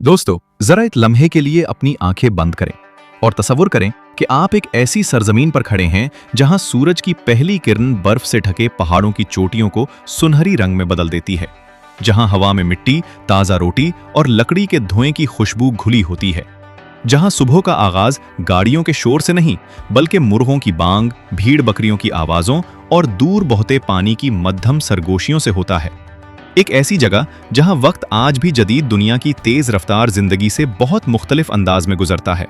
दोस्तों, जरा एक लम्हे के लिए अपनी आंखें बंद करें और तसव्वुर करें कि आप एक ऐसी सरजमीन पर खड़े हैं जहां सूरज की पहली किरण बर्फ से ढके पहाड़ों की चोटियों को सुनहरी रंग में बदल देती है, जहां हवा में मिट्टी, ताजा रोटी और लकड़ी के धुएं की खुशबू घुली होती है, जहां सुबह का आगाज गाड़ियों के शोर से नहीं बल्कि मुर्गों की बांग, भीड़ बकरियों की आवाजों और दूर बहते पानी की मध्यम सरगोशियों से होता है। एक ऐसी जगह जहां वक्त आज भी जदीद दुनिया की तेज रफ्तार जिंदगी से बहुत मुख्तलिफ अंदाज में गुजरता है।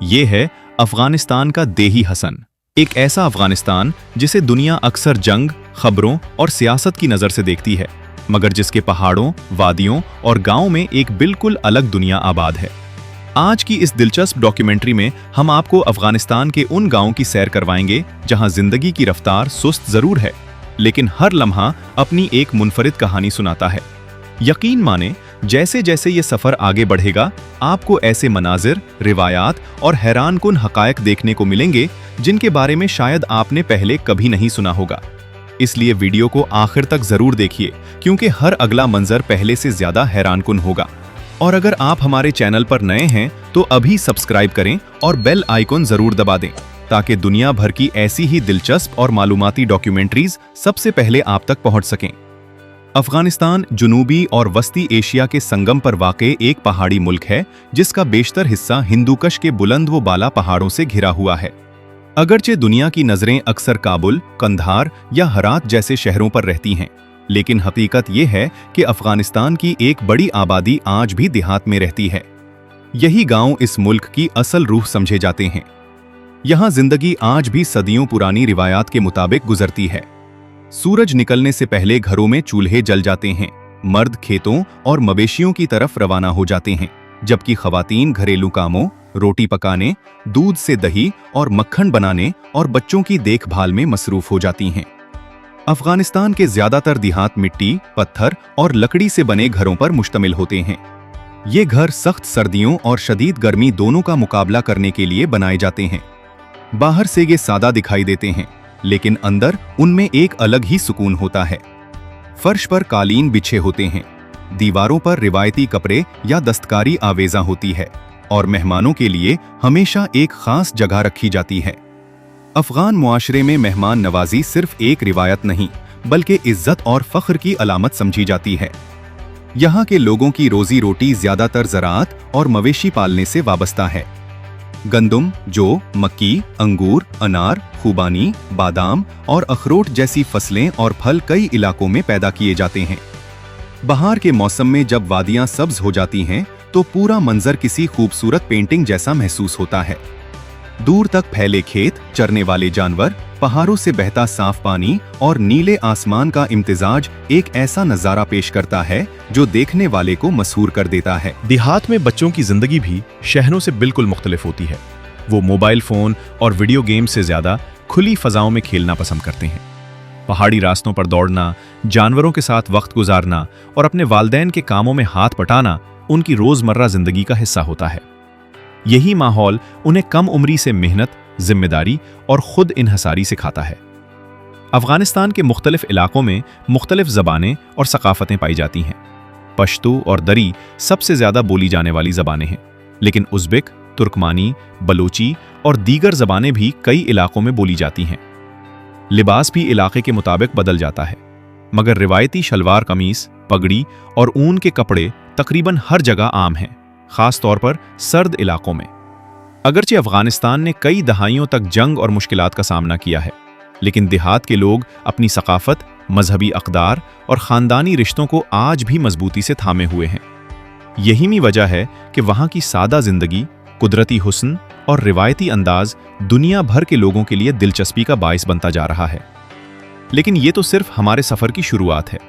ये है अफगानिस्तान का देही हसन, एक ऐसा अफगानिस्तान जिसे दुनिया अक्सर जंग, खबरों और सियासत की नजर से देखती है, मगर जिसके पहाड़ों, वादियों और गांवों में एक बिल्कुल अलग दुनिया आबाद है। आज की इस दिलचस्प डॉक्यूमेंट्री में हम आपको अफगानिस्तान के उन गांवों की सैर करवाएंगे जहां जिंदगी की रफ्तार सुस्त जरूर है, लेकिन हर लम्हा अपनी एक मुनफरिद कहानी सुनाता है। यकीन माने, जैसे जैसे ये सफर आगे बढ़ेगा, आपको ऐसे मनाजिर, रिवायात और हैरानकुन हकायक देखने को मिलेंगे जिनके बारे में शायद आपने पहले कभी नहीं सुना होगा। इसलिए वीडियो को आखिर तक जरूर देखिए, क्योंकि हर अगला मंजर पहले से ज्यादा हैरानकुन होगा। और अगर आप हमारे चैनल पर नए हैं तो अभी सब्सक्राइब करें और बेल आइकन जरूर दबा दें, ताकि दुनिया भर की ऐसी ही दिलचस्प और मालूमाती डॉक्यूमेंट्रीज सबसे पहले आप तक पहुंच सकें। अफगानिस्तान जुनूबी और वस्ती एशिया के संगम पर वाक़े एक पहाड़ी मुल्क है जिसका बेशतर हिस्सा हिंदुकुश के बुलंद व बाला पहाड़ों से घिरा हुआ है। अगरचे दुनिया की नजरें अक्सर काबुल, कंधार या हरात जैसे शहरों पर रहती हैं, लेकिन हकीकत यह है कि अफगानिस्तान की एक बड़ी आबादी आज भी देहात में रहती है। यही गांव इस मुल्क की असल रूह समझे जाते हैं। यहाँ जिंदगी आज भी सदियों पुरानी रिवायात के मुताबिक गुजरती है। सूरज निकलने से पहले घरों में चूल्हे जल जाते हैं, मर्द खेतों और मवेशियों की तरफ रवाना हो जाते हैं, जबकि खवातीन घरेलू कामों, रोटी पकाने, दूध से दही और मक्खन बनाने और बच्चों की देखभाल में मसरूफ हो जाती हैं। अफगानिस्तान के ज्यादातर देहात मिट्टी, पत्थर और लकड़ी से बने घरों पर मुश्तमिल होते हैं। ये घर सख्त सर्दियों और शदीद गर्मी दोनों का मुकाबला करने के लिए बनाए जाते हैं। बाहर से ये सादा दिखाई देते हैं, लेकिन अंदर उनमें एक अलग ही सुकून होता है। फर्श पर कालीन बिछे होते हैं, दीवारों पर रिवायती कपड़े या दस्तकारी आवेजा होती है और मेहमानों के लिए हमेशा एक खास जगह रखी जाती है। अफगान मुआशरे में मेहमान नवाजी सिर्फ एक रिवायत नहीं बल्कि इज्जत और फख्र की अलामत समझी जाती है। यहाँ के लोगों की रोजी रोटी ज्यादातर ज़राअत और मवेशी पालने से वाबस्ता है। गंदुम, जौ, मक्की, अंगूर, अनार, खुबानी, बादाम और अखरोट जैसी फसलें और फल कई इलाकों में पैदा किए जाते हैं। बहार के मौसम में जब वादियां सब्ज हो जाती हैं तो पूरा मंजर किसी खूबसूरत पेंटिंग जैसा महसूस होता है। दूर तक फैले खेत, चरने वाले जानवर, पहाड़ों से बहता साफ पानी और नीले आसमान का इम्तिजाज एक ऐसा नजारा पेश करता है जो देखने वाले को मसहूर कर देता है। देहात में बच्चों की जिंदगी भी शहरों से बिल्कुल मुख्तलिफ होती है। वो मोबाइल फोन और वीडियो गेम से ज्यादा खुली फजाओं में खेलना पसंद करते हैं। पहाड़ी रास्तों पर दौड़ना, जानवरों के साथ वक्त गुजारना और अपने वालिदैन के कामों में हाथ बटाना उनकी रोजमर्रा जिंदगी का हिस्सा होता है। यही माहौल उन्हें कम उम्री से मेहनत, जिम्मेदारी और खुद इन्हसारी सिखाता है। अफगानिस्तान के मुख्तलिफ इलाकों में मुख्तलिफ ज़बानें और सकाफतें पाई जाती हैं। पश्तो और दरी सबसे ज़्यादा बोली जाने वाली ज़बानें हैं, लेकिन उज़्बेक, तुर्कमानी, बलोची और दीगर ज़बानें भी कई इलाकों में बोली जाती हैं। लिबास भी इलाके के मुताबिक बदल जाता है, मगर रिवायती शलवार कमीज, पगड़ी और ऊन के कपड़े तकरीबन हर जगह आम हैं, खास तौर पर सर्द इलाकों में। अगरचे अफगानिस्तान ने कई दहाइयों तक जंग और मुश्किलात का सामना किया है, लेकिन देहात के लोग अपनी सकाफत, मजहबी अक़दार और ख़ानदानी रिश्तों को आज भी मजबूती से थामे हुए हैं। यही मी वजह है कि वहाँ की सादा जिंदगी, कुदरती हुस्न और रिवायती अंदाज दुनिया भर के लोगों के लिए दिलचस्पी का बाइस बनता जा रहा है। लेकिन ये तो सिर्फ हमारे सफ़र की शुरुआत है।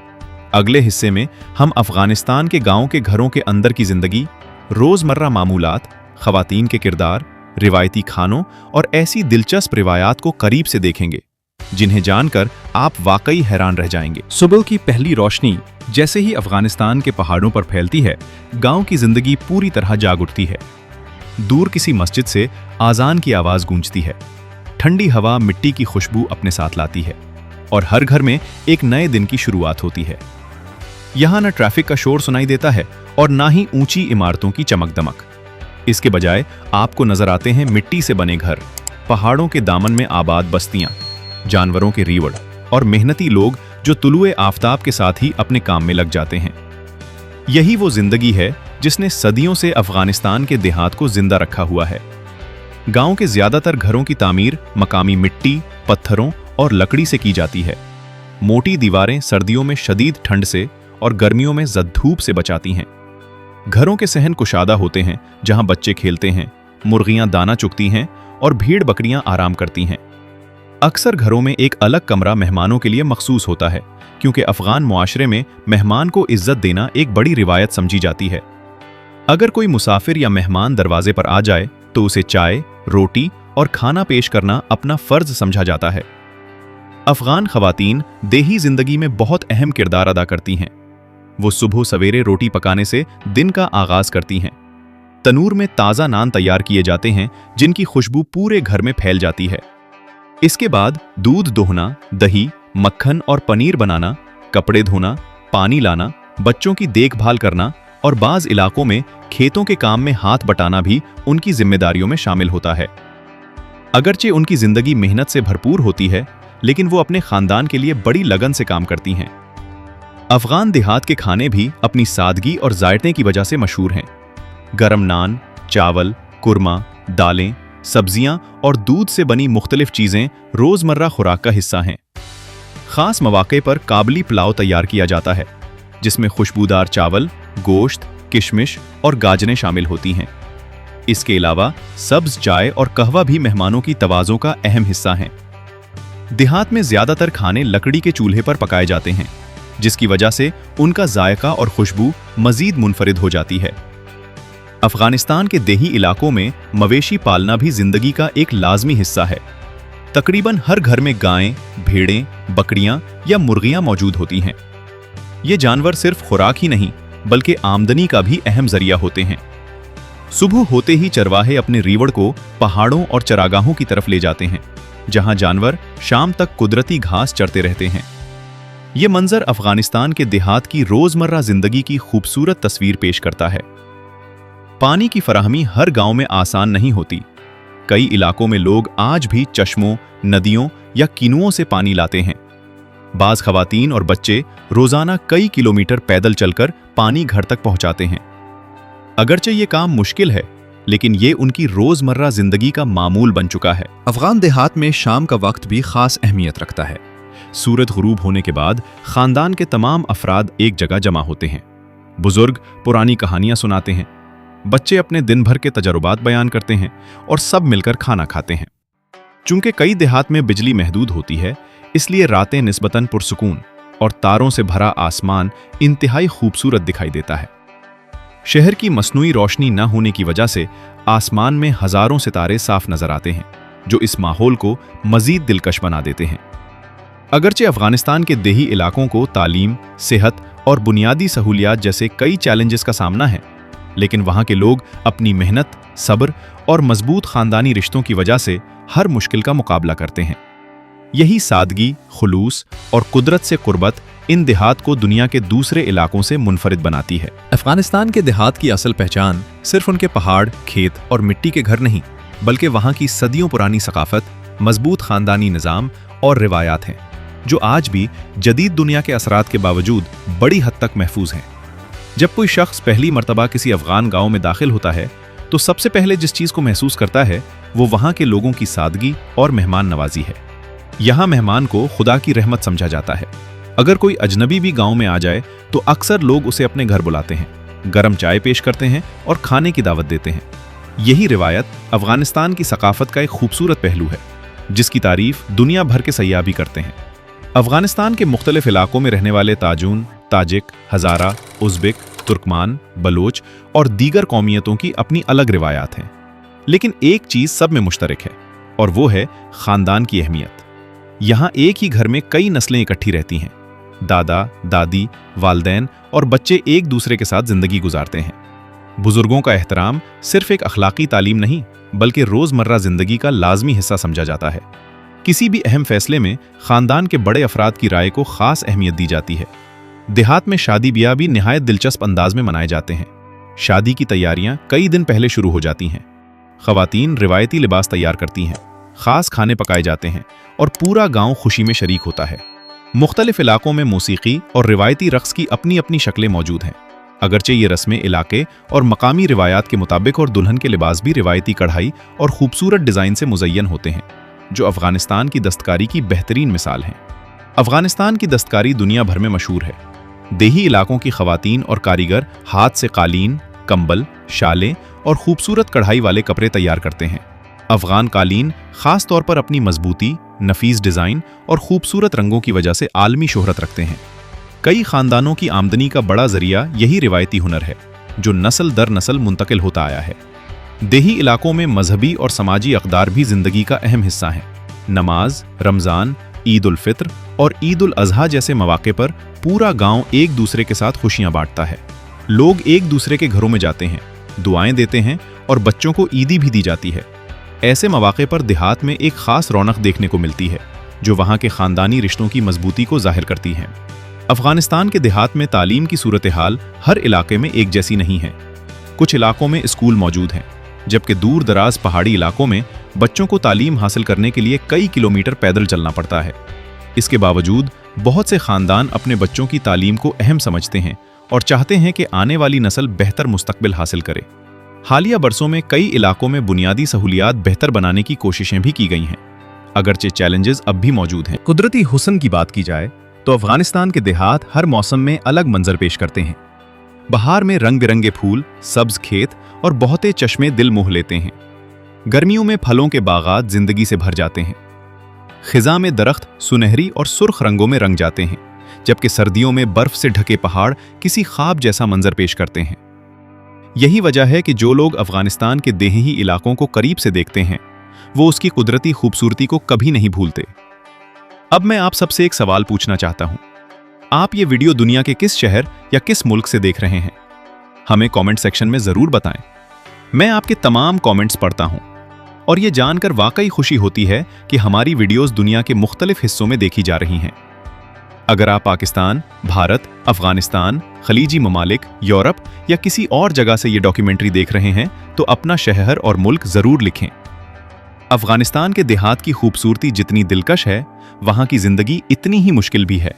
अगले हिस्से में हम अफगानिस्तान के गाँव के घरों के अंदर की जिंदगी, रोज़मर्रा मामूलात, ख़वातीन के किरदार, रिवायती खानों और ऐसी दिलचस्प रिवायात को करीब से देखेंगे जिन्हें जानकर आप वाकई हैरान रह जाएंगे। सुबह की पहली रोशनी जैसे ही अफगानिस्तान के पहाड़ों पर फैलती है, गांव की जिंदगी पूरी तरह जाग उठती है। दूर किसी मस्जिद से आज़ान की आवाज़ गूंजती है, ठंडी हवा मिट्टी की खुशबू अपने साथ लाती है और हर घर में एक नए दिन की शुरुआत होती है। यहाँ न ट्रैफिक का शोर सुनाई देता है और ना ही ऊंची इमारतों की चमक दमक। इसके बजाय आपको नजर आते हैं मिट्टी से बने घर, पहाड़ों के दामन में आबाद बस्तियां, जानवरों के रीवड़ और मेहनती लोग जो तुलुए आफताब के साथ ही अपने काम में लग जाते हैं। यही वो जिंदगी है जिसने सदियों से अफगानिस्तान के देहात को जिंदा रखा हुआ है। गांव के ज्यादातर घरों की तामीर मकामी मिट्टी, पत्थरों और लकड़ी से की जाती है। मोटी दीवारें सर्दियों में शदीद ठंड से और गर्मियों में जद धूप से बचाती हैं। घरों के सहन कुशादा होते हैं जहां बच्चे खेलते हैं, मुर्गियां दाना चुगती हैं और भीड़ बकरियां आराम करती हैं। अक्सर घरों में एक अलग कमरा मेहमानों के लिए मखसूस होता है, क्योंकि अफगान मुआशरे में मेहमान को इज्जत देना एक बड़ी रिवायत समझी जाती है। अगर कोई मुसाफिर या मेहमान दरवाजे पर आ जाए तो उसे चाय, रोटी और खाना पेश करना अपना फर्ज समझा जाता है। अफगान खवातीन देही जिंदगी में बहुत अहम किरदार अदा करती हैं। वो सुबह सवेरे रोटी पकाने से दिन का आगाज करती हैं। तनूर में ताज़ा नान तैयार किए जाते हैं जिनकी खुशबू पूरे घर में फैल जाती है। इसके बाद दूध दोहना, दही, मक्खन और पनीर बनाना, कपड़े धोना, पानी लाना, बच्चों की देखभाल करना और बाज इलाकों में खेतों के काम में हाथ बटाना भी उनकी जिम्मेदारियों में शामिल होता है। अगरचे उनकी जिंदगी मेहनत से भरपूर होती है, लेकिन वो अपने खानदान के लिए बड़ी लगन से काम करती हैं। अफगान देहात के खाने भी अपनी सादगी और जायटे की वजह से मशहूर हैं। गरम नान, चावल, कुरमा, दालें, सब्जियां और दूध से बनी मुख्तलिफ चीजें रोजमर्रा खुराक का हिस्सा हैं। खास मौके पर काबली पुलाव तैयार किया जाता है, जिसमें खुशबूदार चावल, गोश्त, किशमिश और गाजरें शामिल होती हैं। इसके अलावा सब्ज चाय और कहवा भी मेहमानों की तवाज़ों का अहम हिस्सा हैं। देहात में ज्यादातर खाने लकड़ी के चूल्हे पर पकाए जाते हैं, जिसकी वजह से उनका जायका और खुशबू मजीद मुनफरिद हो जाती है। अफगानिस्तान के देही इलाकों में मवेशी पालना भी जिंदगी का एक लाजमी हिस्सा है। तकरीबन हर घर में गायें, भेड़ें, बकरियां या मुर्गियां मौजूद होती हैं। ये जानवर सिर्फ खुराक ही नहीं बल्कि आमदनी का भी अहम जरिया होते हैं। सुबह होते ही चरवाहे अपने रीवड़ को पहाड़ों और चरागाहों की तरफ ले जाते हैं, जहां जानवर शाम तक कुदरती घास चरते रहते हैं। ये मंजर अफगानिस्तान के देहात की रोजमर्रा जिंदगी की खूबसूरत तस्वीर पेश करता है। पानी की फराहमी हर गांव में आसान नहीं होती। कई इलाकों में लोग आज भी चश्मों, नदियों या किनुओं से पानी लाते हैं। बाज खवातीन और बच्चे रोजाना कई किलोमीटर पैदल चलकर पानी घर तक पहुंचाते हैं। अगरचे ये काम मुश्किल है, लेकिन ये उनकी रोजमर्रा जिंदगी का मामूल बन चुका है। अफगान देहात में शाम का वक्त भी खास अहमियत रखता है। सूरज गुरूब होने के बाद खानदान के तमाम अफराद एक जगह जमा होते हैं। बुजुर्ग पुरानी कहानियां सुनाते हैं, बच्चे अपने दिन भर के तजुर्बात बयान करते हैं और सब मिलकर खाना खाते हैं। चूंकि कई देहात में बिजली महदूद होती है, इसलिए रातें निस्बतन पुरसुकून और तारों से भरा आसमान इंतहाई खूबसूरत दिखाई देता है। शहर की मसनूई रोशनी न होने की वजह से आसमान में हजारों सितारे साफ नजर आते हैं, जो इस माहौल को मजीद दिलकश बना देते हैं। अगरचे अफगानिस्तान के देही इलाकों को तालीम, सेहत और बुनियादी सहूलियात जैसे कई चैलेंजेस का सामना है, लेकिन वहां के लोग अपनी मेहनत, सब्र और मजबूत खानदानी रिश्तों की वजह से हर मुश्किल का मुकाबला करते हैं। यही सादगी, खुलूस और कुदरत से कुर्बत इन देहात को दुनिया के दूसरे इलाकों से मुनफरिद बनाती है। अफगानिस्तान के देहात की असल पहचान सिर्फ उनके पहाड़, खेत और मिट्टी के घर नहीं, बल्कि वहां की सदियों पुरानी सकाफत, मजबूत खानदानी निज़ाम और रिवायात हैं, जो आज भी जदीद दुनिया के असरात के बावजूद बड़ी हद तक महफूज हैं। जब कोई शख्स पहली मर्तबा किसी अफगान गांव में दाखिल होता है, तो सबसे पहले जिस चीज़ को महसूस करता है वो वहाँ के लोगों की सादगी और मेहमान नवाजी है। यहाँ मेहमान को खुदा की रहमत समझा जाता है। अगर कोई अजनबी भी गांव में आ जाए तो अक्सर लोग उसे अपने घर बुलाते हैं, गरम चाय पेश करते हैं और खाने की दावत देते हैं। यही रिवायत अफगानिस्तान की सकाफत का एक खूबसूरत पहलू है, जिसकी तारीफ दुनिया भर के सयाह भी करते हैं। अफगानिस्तान के मुख्तलिफ इलाकों में रहने वाले ताजून, ताजिक, हज़ारा, उज़्बेक, तुर्कमान, बलोच और दीगर कौमियतों की अपनी अलग रिवायात हैं, लेकिन एक चीज़ सब में मुश्तरक है और वो है ख़ानदान की अहमियत। यहाँ एक ही घर में कई नस्लें इकट्ठी रहती हैं। दादा, दादी, वालदैन और बच्चे एक दूसरे के साथ ज़िंदगी गुजारते हैं। बुजुर्गों का एहतराम सिर्फ एक अखलाकी तालीम नहीं, बल्कि रोज़मर्रा ज़िंदगी का लाजमी हिस्सा समझा जाता है। किसी भी अहम फैसले में ख़ानदान के बड़े अफराद की राय को ख़ास अहमियत दी जाती है। देहात में शादी ब्याह भी निहायत दिलचस्प अंदाज में मनाए जाते हैं। शादी की तैयारियां कई दिन पहले शुरू हो जाती हैं। खवातीन रिवायती लिबास तैयार करती हैं, खास खाने पकाए जाते हैं और पूरा गांव खुशी में शरीक होता है। मुख्तलिफ इलाकों में मौसीकी और रिवायती रक्स की अपनी अपनी शक्लें मौजूद हैं। अगरचे ये रस्में इलाके और मकामी रिवायात के मुताबिक और दुल्हन के लिबास भी रिवायती कढ़ाई और खूबसूरत डिज़ाइन से मुज़य्यन होते हैं, जो अफ़गानिस्तान की दस्तकारी की बेहतरीन मिसाल हैं। अफ़गानिस्तान की दस्तकारी दुनिया भर में मशहूर है। देही इलाकों की खवातीन और कारीगर हाथ से कालीन, कंबल, शालें और खूबसूरत कढ़ाई वाले कपड़े तैयार करते हैं। अफ़गान कालीन ख़ास तौर पर अपनी मजबूती, नफीस डिज़ाइन और खूबसूरत रंगों की वजह से आलमी शोहरत रखते हैं। कई ख़ानदानों की आमदनी का बड़ा ज़रिया यही रिवायती हुनर है, जो नस्ल दर नस्ल मुंतकिल होता आया है। देही इलाकों में मजहबी और समाजी अक़दार भी ज़िंदगी का अहम हिस्सा हैं। नमाज, रमज़ान, ईद उल फित्र और ईद उल अज़हा जैसे मौक़े पर पूरा गांव एक दूसरे के साथ खुशियां बांटता है। लोग एक दूसरे के घरों में जाते हैं, दुआएं देते हैं और बच्चों को ईदी भी दी जाती है। ऐसे मौक़े पर देहात में एक ख़ास रौनक देखने को मिलती है, जो वहाँ के ख़ानदानी रिश्तों की मजबूती को ज़ाहिर करती है। अफ़गानिस्तान के देहात में तालीम की सूरत हाल हर इलाके में एक जैसी नहीं है। कुछ इलाकों में स्कूल मौजूद हैं, जबकि दूर दराज पहाड़ी इलाकों में बच्चों को तालीम हासिल करने के लिए कई किलोमीटर पैदल चलना पड़ता है। इसके बावजूद बहुत से ख़ानदान अपने बच्चों की तालीम को अहम समझते हैं और चाहते हैं कि आने वाली नस्ल बेहतर मुस्तकबिल हासिल करे। हालिया बरसों में कई इलाकों में बुनियादी सहूलियात बेहतर बनाने की कोशिशें भी की गई हैं, अगरचे चैलेंजेस अब भी मौजूद हैं। कुदरती हुस्न की बात की जाए तो अफ़गानिस्तान के देहात हर मौसम में अलग मंजर पेश करते हैं। बहार में रंग बिरंगे फूल, सब्ज खेत और बहुते चश्मे दिल मोह लेते हैं। गर्मियों में फलों के बागात जिंदगी से भर जाते हैं। खिजा में दरख्त सुनहरी और सुर्ख रंगों में रंग जाते हैं, जबकि सर्दियों में बर्फ से ढके पहाड़ किसी ख्वाब जैसा मंजर पेश करते हैं। यही वजह है कि जो लोग अफ़गानिस्तान के देही इलाकों को करीब से देखते हैं, वो उसकी कुदरती खूबसूरती को कभी नहीं भूलते। अब मैं आप सबसे एक सवाल पूछना चाहता हूं। आप ये वीडियो दुनिया के किस शहर या किस मुल्क से देख रहे हैं? हमें कमेंट सेक्शन में ज़रूर बताएं। मैं आपके तमाम कमेंट्स पढ़ता हूं और ये जानकर वाकई खुशी होती है कि हमारी वीडियोस दुनिया के मुख्तलिफ हिस्सों में देखी जा रही हैं। अगर आप पाकिस्तान, भारत, अफ़गानिस्तान, खलीजी ममालिक, यूरोप या किसी और जगह से ये डॉक्यूमेंट्री देख रहे हैं तो अपना शहर और मुल्क ज़रूर लिखें। अफ़गानिस्तान के देहात की खूबसूरती जितनी दिलकश है, वहाँ की ज़िंदगी इतनी ही मुश्किल भी है।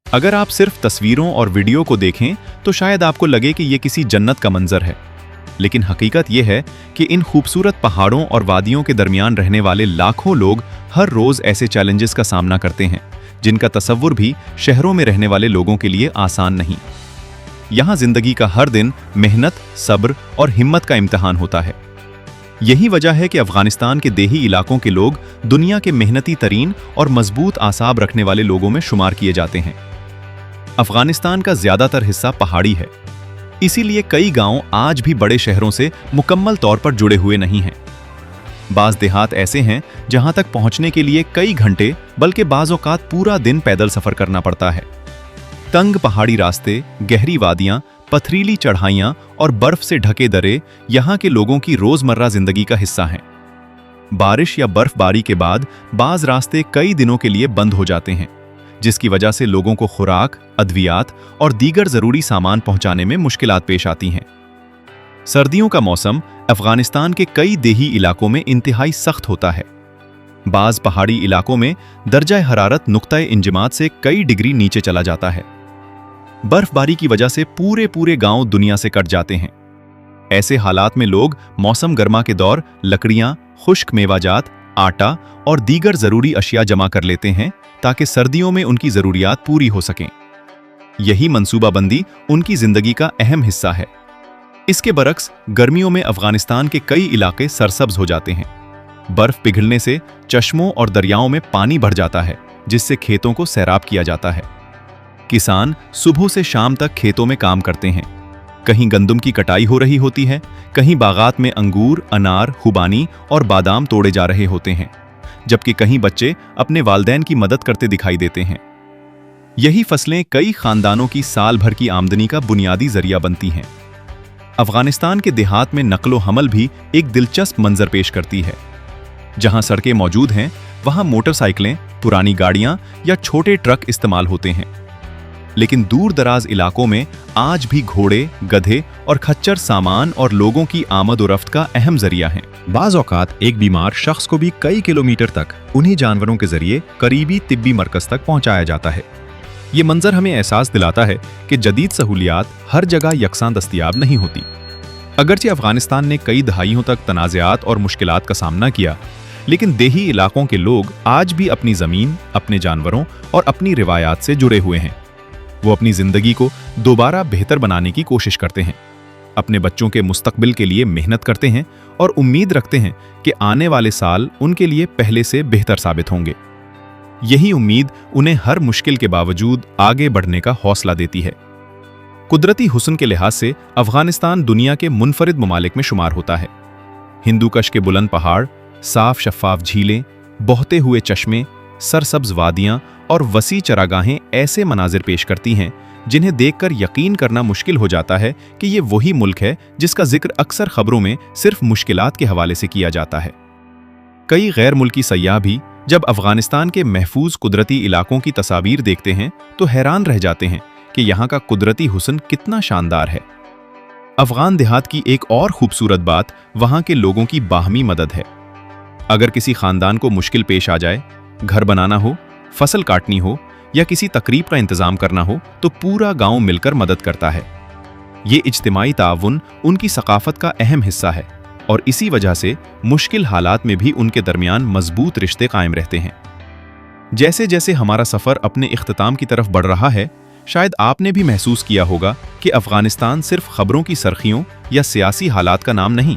अगर आप सिर्फ तस्वीरों और वीडियो को देखें तो शायद आपको लगे कि ये किसी जन्नत का मंजर है, लेकिन हकीकत यह है कि इन खूबसूरत पहाड़ों और वादियों के दरमियान रहने वाले लाखों लोग हर रोज़ ऐसे चैलेंजेस का सामना करते हैं जिनका तसव्वुर भी शहरों में रहने वाले लोगों के लिए आसान नहीं। यहाँ ज़िंदगी का हर दिन मेहनत, सब्र और हिम्मत का इम्तिहान होता है। यही वजह है कि अफ़गानिस्तान के देही इलाकों के लोग दुनिया के मेहनती तरीन और मजबूत आसाब रखने वाले लोगों में शुमार किए जाते हैं। अफ़गानिस्तान का ज़्यादातर हिस्सा पहाड़ी है, इसीलिए कई गांव आज भी बड़े शहरों से मुकम्मल तौर पर जुड़े हुए नहीं हैं। बाज़ देहात ऐसे हैं जहां तक पहुंचने के लिए कई घंटे बल्कि बाज़ औक़ात पूरा दिन पैदल सफ़र करना पड़ता है। तंग पहाड़ी रास्ते, गहरी वादियां, पथरीली चढ़ाइयां और बर्फ से ढके दरे यहाँ के लोगों की रोज़मर्रा ज़िंदगी का हिस्सा हैं। बारिश या बर्फबारी के बाद बाज़ रास्ते कई दिनों के लिए बंद हो जाते हैं, जिसकी वजह से लोगों को खुराक, अद्वियात और दीगर ज़रूरी सामान पहुंचाने में मुश्किलात पेश आती हैं। सर्दियों का मौसम अफ़गानिस्तान के कई देही इलाकों में इंतहाई सख्त होता है। बाज़ पहाड़ी इलाकों में दर्जा हरारत नुक्ता-ए इंजमात से कई डिग्री नीचे चला जाता है। बर्फबारी की वजह से पूरे गांव दुनिया से कट जाते हैं। ऐसे हालात में लोग मौसम गर्मा के दौर लकड़ियां, खुश्क मेवाजात, आटा और दीगर ज़रूरी अशिया जमा कर लेते हैं ताकि सर्दियों में उनकी ज़रूरियात पूरी हो सकें। यही मंसूबाबंदी उनकी ज़िंदगी का अहम हिस्सा है। इसके बरक्स गर्मियों में अफ़गानिस्तान के कई इलाके सरसब्ज हो जाते हैं। बर्फ पिघलने से चश्मों और दरियाओं में पानी भर जाता है, जिससे खेतों को सैराब किया जाता है। किसान सुबह से शाम तक खेतों में काम करते हैं। कहीं गंदम की कटाई हो रही होती है, कहीं बागात में अंगूर, अनार, खुबानी और बादाम तोड़े जा रहे होते हैं, जबकि कहीं बच्चे अपने वालिदैन की मदद करते दिखाई देते हैं। यही फसलें कई खानदानों की साल भर की आमदनी का बुनियादी जरिया बनती हैं। अफगानिस्तान के देहात में नकलो हमल भी एक दिलचस्प मंजर पेश करती है। जहां सड़कें मौजूद हैं, वहां मोटरसाइकिलें, पुरानी गाड़ियां या छोटे ट्रक इस्तेमाल होते हैं। लेकिन दूर दराज इलाकों में आज भी घोड़े, गधे और खच्चर सामान और लोगों की आमद और रफ्त का अहम जरिया हैं। बाज़ औक़ात एक बीमार शख्स को भी कई किलोमीटर तक उन्हीं जानवरों के जरिए करीबी तिब्बी मरकज तक पहुंचाया जाता है। ये मंजर हमें एहसास दिलाता है कि जदीद सहूलियात हर जगह यकसां दस्तयाब नहीं होती। अगरचे अफगानिस्तान ने कई दहाइयों तक तनाज़ात और मुश्किलात का सामना किया, लेकिन देही इलाकों के लोग आज भी अपनी ज़मीन, अपने जानवरों और अपनी रिवायात से जुड़े हुए हैं। वो अपनी ज़िंदगी को दोबारा बेहतर बनाने की कोशिश करते हैं, अपने बच्चों के मुस्तकबिल के लिए मेहनत करते हैं और उम्मीद रखते हैं कि आने वाले साल उनके लिए पहले से बेहतर साबित होंगे। यही उम्मीद उन्हें हर मुश्किल के बावजूद आगे बढ़ने का हौसला देती है। कुदरती हुस्न के लिहाज से अफगानिस्तान दुनिया के मुनफरिद ममालिक में शुमार होता है। हिंदू कश के बुलंद पहाड़, साफ शफाफ झीलें, बहते हुए चश्मे, सरसब्ज वादियां और वसी चरागाहें ऐसे मनाजिर पेश करती हैं जिन्हें देखकर यकीन करना मुश्किल हो जाता है कि ये वही मुल्क है जिसका जिक्र अक्सर खबरों में सिर्फ मुश्किलात के हवाले से किया जाता है। कई गैर मुल्की सयाह भी जब अफगानिस्तान के महफूज कुदरती इलाकों की तस्वीर देखते हैं तो हैरान रह जाते हैं कि यहाँ का कुदरती हुस्न कितना शानदार है। अफगान देहात की एक और खूबसूरत बात वहाँ के लोगों की बाहमी मदद है। अगर किसी खानदान को मुश्किल पेश आ जाए, घर बनाना हो, फसल काटनी हो या किसी तकरीब का इंतजाम करना हो, तो पूरा गांव मिलकर मदद करता है। ये इज्तिमाई ताउन उनकी सकाफत का अहम हिस्सा है और इसी वजह से मुश्किल हालात में भी उनके दरमियान मजबूत रिश्ते कायम रहते हैं। जैसे जैसे हमारा सफ़र अपने इख्तिताम की तरफ बढ़ रहा है, शायद आपने भी महसूस किया होगा कि अफगानिस्तान सिर्फ खबरों की सरखियों या सियासी हालात का नाम नहीं,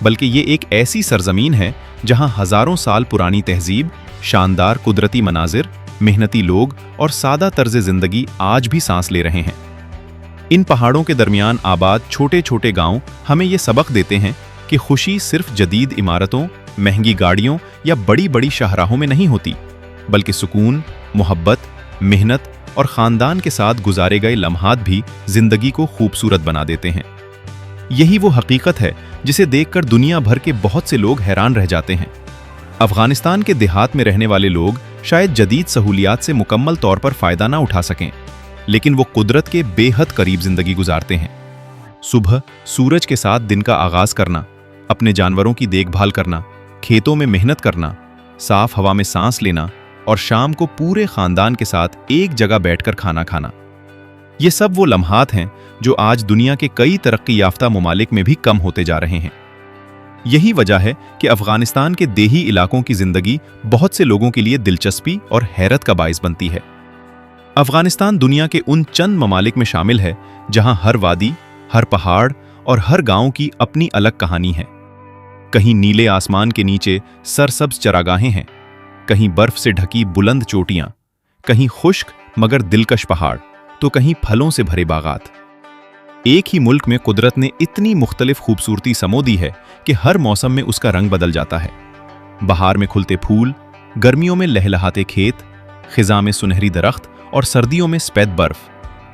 बल्कि ये एक ऐसी सरजमीन है जहां हजारों साल पुरानी तहजीब, शानदार कुदरती मनाजिर, मेहनती लोग और सादा तर्ज जिंदगी आज भी सांस ले रहे हैं। इन पहाड़ों के दरमियान आबाद छोटे छोटे गांव हमें ये सबक देते हैं कि खुशी सिर्फ जदीद इमारतों, महंगी गाड़ियों या बड़ी बड़ी शाहराहों में नहीं होती, बल्कि सुकून, मोहब्बत, मेहनत और ख़ानदान के साथ गुजारे गए लम्हात भी जिंदगी को खूबसूरत बना देते हैं। यही वो हकीकत है जिसे देखकर दुनिया भर के बहुत से लोग हैरान रह जाते हैं। अफगानिस्तान के देहात में रहने वाले लोग शायद जदीद सहूलियात से मुकम्मल तौर पर फ़ायदा ना उठा सकें, लेकिन वो कुदरत के बेहद करीब ज़िंदगी गुजारते हैं। सुबह सूरज के साथ दिन का आगाज़ करना, अपने जानवरों की देखभाल करना, खेतों में मेहनत करना, साफ हवा में सांस लेना और शाम को पूरे ख़ानदान के साथ एक जगह बैठकर खाना खाना, ये सब वो लम्हात हैं जो आज दुनिया के कई तरक्की याफ्ता ममालिक में भी कम होते जा रहे हैं। यही वजह है कि अफगानिस्तान के देही इलाकों की जिंदगी बहुत से लोगों के लिए दिलचस्पी और हैरत का बाइस बनती है। अफगानिस्तान दुनिया के उन चंद ममालिक में शामिल है जहां हर वादी, हर पहाड़ और हर गांव की अपनी अलग कहानी है। कहीं नीले आसमान के नीचे सरसब्ज चरागाहें हैं, कहीं बर्फ से ढकी बुलंद चोटियां, कहीं खुश्क मगर दिलकश पहाड़, तो कहीं फलों से भरे बागात। एक ही मुल्क में कुदरत ने इतनी मुख्तलिफ खूबसूरती समो दी है कि हर मौसम में उसका रंग बदल जाता है। बहार में खुलते फूल, गर्मियों में लहलहाते खेत, खिज़ा में सुनहरी दरख्त और सर्दियों में सफ़ेद बर्फ,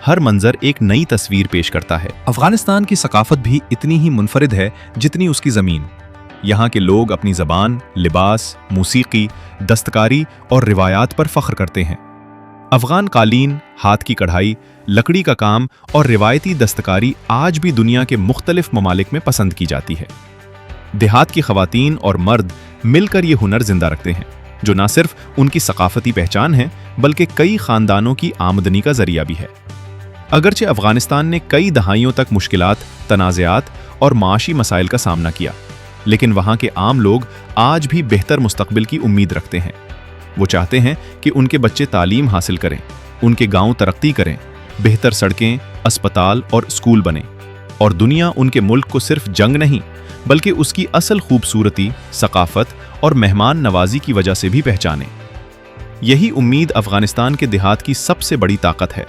हर मंजर एक नई तस्वीर पेश करता है। अफगानिस्तान की सकाफत भी इतनी ही मुनफरिद है जितनी उसकी ज़मीन। यहाँ के लोग अपनी ज़बान, लिबास, मूसीकी, दस्तकारी और रिवायात पर फ़ख्र करते हैं। अफगान कालीन, हाथ की कढ़ाई, लकड़ी का काम और रिवायती दस्तकारी आज भी दुनिया के मुख्तलिफ ममालिक में पसंद की जाती है। देहात की ख़वातीन और मर्द मिलकर ये हुनर जिंदा रखते हैं, जो न सिर्फ उनकी सकाफती पहचान है बल्कि कई ख़ानदानों की आमदनी का जरिया भी है। अगरचे अफगानिस्तान ने कई दहाइयों तक मुश्किलात, तनाज़ात और माशी मसाइल का सामना किया, लेकिन वहाँ के आम लोग आज भी बेहतर मुस्तकबिल की उम्मीद रखते हैं। वो चाहते हैं कि उनके बच्चे तालीम हासिल करें, उनके गांव तरक्की करें, बेहतर सड़कें, अस्पताल और स्कूल बने और दुनिया उनके मुल्क को सिर्फ जंग नहीं बल्कि उसकी असल खूबसूरती, सकाफत और मेहमान नवाजी की वजह से भी पहचाने। यही उम्मीद अफगानिस्तान के देहात की सबसे बड़ी ताकत है।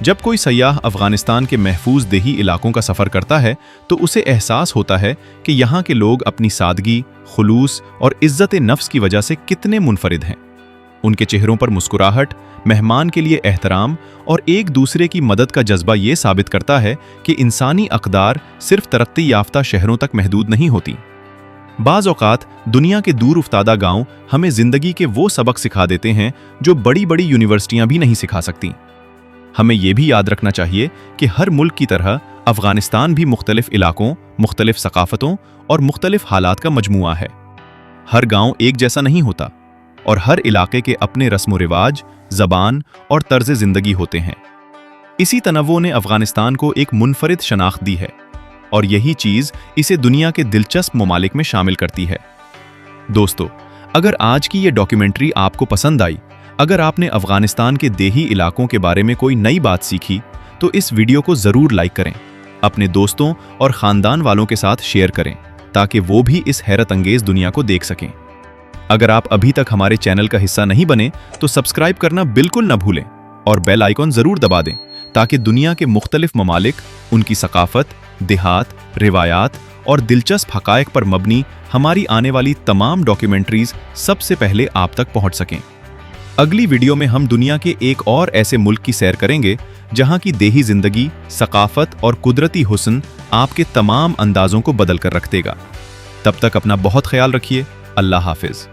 जब कोई सयाह अफगानिस्तान के महफूज देही इलाकों का सफ़र करता है तो उसे एहसास होता है कि यहाँ के लोग अपनी सादगी, खुलूस और इज्जत नफ्स की वजह से कितने मुनफरिद हैं। उनके चेहरों पर मुस्कुराहट, मेहमान के लिए एहतराम और एक दूसरे की मदद का जज्बा ये साबित करता है कि इंसानी अक़दार सिर्फ तरक्की याफ्ता शहरों तक महदूद नहीं होती। बाज़ औक़ात दुनिया के दूर उफ्तादा गांव हमें ज़िंदगी के वो सबक सिखा देते हैं जो बड़ी बड़ी यूनिवर्सिटियां भी नहीं सिखा सकती। हमें यह भी याद रखना चाहिए कि हर मुल्क की तरह अफगानिस्तान भी मुख्तलिफ इलाकों, मुख्तलिफ सकाफतों और मुख्तलिफ हालात का मजमुआ है। हर गांव एक जैसा नहीं होता और हर इलाके के अपने रस्म रिवाज, जबान और तर्ज जिंदगी होते हैं। इसी तनव्वुर ने अफगानिस्तान को एक मुनफरिद शनाख्त दी है और यही चीज इसे दुनिया के दिलचस्प ममालिक में शामिल करती है। दोस्तों, अगर आज की ये डॉक्यूमेंट्री आपको पसंद आई, अगर आपने अफगानिस्तान के देही इलाकों के बारे में कोई नई बात सीखी, तो इस वीडियो को जरूर लाइक करें, अपने दोस्तों और खानदान वालों के साथ शेयर करें ताकि वो भी इस हैरत अंगेज दुनिया को देख सकें। अगर आप अभी तक हमारे चैनल का हिस्सा नहीं बने तो सब्सक्राइब करना बिल्कुल न भूलें और बेल आइकॉन जरूर दबा दें ताकि दुनिया के मुख्तलिफ ममालिक, उनकी सकाफत, देहात, रिवायात और दिलचस्प हकायक पर मबनी हमारी आने वाली तमाम डॉक्यूमेंट्रीज सबसे पहले आप तक पहुंच सकें। अगली वीडियो में हम दुनिया के एक और ऐसे मुल्क की सैर करेंगे जहां की देही जिंदगी, सकाफत और कुदरती हुस्न आपके तमाम अंदाजों को बदल कर रख देगा। तब तक अपना बहुत ख्याल रखिए। अल्लाह हाफिज।